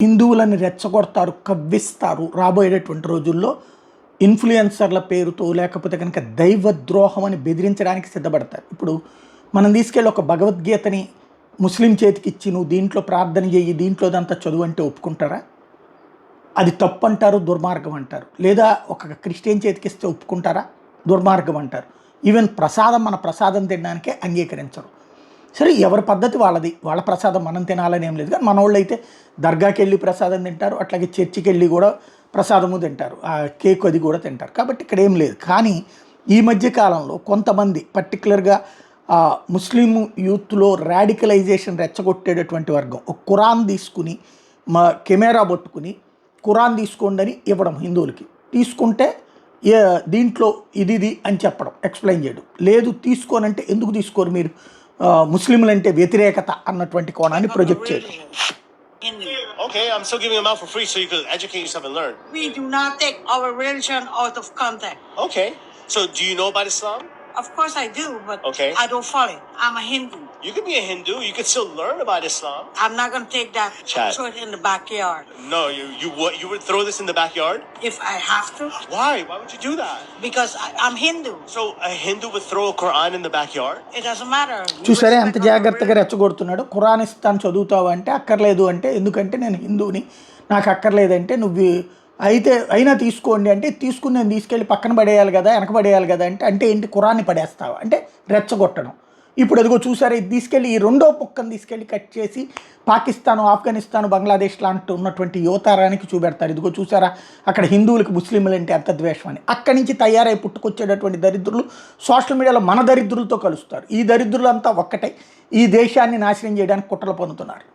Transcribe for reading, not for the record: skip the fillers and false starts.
హిందువులని రెచ్చగొడతారు, కవ్విస్తారు. రాబోయేటటువంటి రోజుల్లో ఇన్‌ఫ్లుయెన్సర్‌ల పేరుతో లేకపోతే కనుక దైవద్రోహం అని బెదిరించడానికి సిద్ధపడతారు. ఇప్పుడు మనం తీసుకెళ్ళి ఒక భగవద్గీతని ముస్లిం చేతికిచ్చి నువ్వు దీంట్లో ప్రార్థన చెయ్యి, దీంట్లోదంతా చదువు అంటే ఒప్పుకుంటారా? అది తప్పంటారు, దుర్మార్గం అంటారు. లేదా ఒక క్రిస్టియన్ చేతికిస్తే ఒప్పుకుంటారా? దుర్మార్గం అంటారు. ఈవెన్ ప్రసాదం మన ప్రసాదం తినడానికే అంగీకరించరు. సరే, ఎవరి పద్ధతి వాళ్ళది. వాళ్ళ ప్రసాదం మనం తినాలని ఏం లేదు. కానీ మనోళ్ళైతే దర్గాకి వెళ్ళి ప్రసాదం తింటారు, అట్లాగే చర్చికి వెళ్ళి కూడా ప్రసాదము తింటారు, ఆ కేక్ అది కూడా తింటారు. కాబట్టి ఇక్కడ ఏం లేదు. కానీ ఈ మధ్య కాలంలో కొంతమంది పర్టికులర్గా ముస్లిం యూత్లో రాడికలైజేషన్ రెచ్చగొట్టేటటువంటి వర్గం ఒక ఖురాన్ తీసుకుని మా కెమెరా పట్టుకుని ఖురాన్ తీసుకోండి అని ఇవ్వడం హిందువులకి. తీసుకుంటే దీంట్లో ఇది అని చెప్పడం, ఎక్స్ప్లెయిన్ చేయడం. లేదు తీసుకోనంటే ఎందుకు తీసుకోరు మీరు, ముస్లింలంటే వ్యతిరేకత అన్నటువంటి కోణాన్ని ప్రొజెక్ట్ చేయడం. Okay, I'm still giving them out for free so you can educate yourself and learn. We do not take our religion out of context. Okay, so do you know about Islam? Of course I do, but Okay. I don't follow it. I'm a Hindu. You can be a Hindu, you can still learn about Islam. I'm not going to take that, Chat. throw it in the backyard. No, you would throw this in the backyard? If I have to, Why? Why would you do that? because I'm Hindu. So a Hindu would throw a Quran in the backyard? It doesn't matter. You చూసారే ఎంత respect our జాగ్రత్తగా religion. రెచ్చగొడుతున్నాడు. Quran ఇస్తాను చదువుతావు అంటే అక్కర్లేదు అంటే, ఎందుకంటే నేను హిందువుని నాకు అక్కర్లేదంటే నువ్వు అయినా తీసుకోండి అంటే, తీసుకుని నేను తీసుకెళ్ళి పక్కన పడేయాలి కదా, వెనక పడేయాలి కదా అంటే ఏంటి, ఖురాన్ని పడేస్తావు అంటే రెచ్చగొట్టడం. ఇప్పుడు అదిగో చూసారా, ఇది తీసుకెళ్ళి ఈ రెండో పుక్కను తీసుకెళ్ళి కట్ చేసి పాకిస్తాను, ఆఫ్ఘనిస్తాను, బంగ్లాదేశ్ లాంటి ఉన్నటువంటి యువతరానికి చూపెడతారు. ఇదిగో చూసారా అక్కడ హిందువులకు ముస్లింలు అంటే ఎంత ద్వేషం అని. అక్కడి నుంచి తయారై పుట్టుకొచ్చేటటువంటి దరిద్రులు సోషల్ మీడియాలో మన దరిద్రులతో కలుస్తారు. ఈ దరిద్రులంతా ఒక్కటే ఈ దేశాన్ని నాశనం చేయడానికి కుట్రలు పొందుతున్నారు.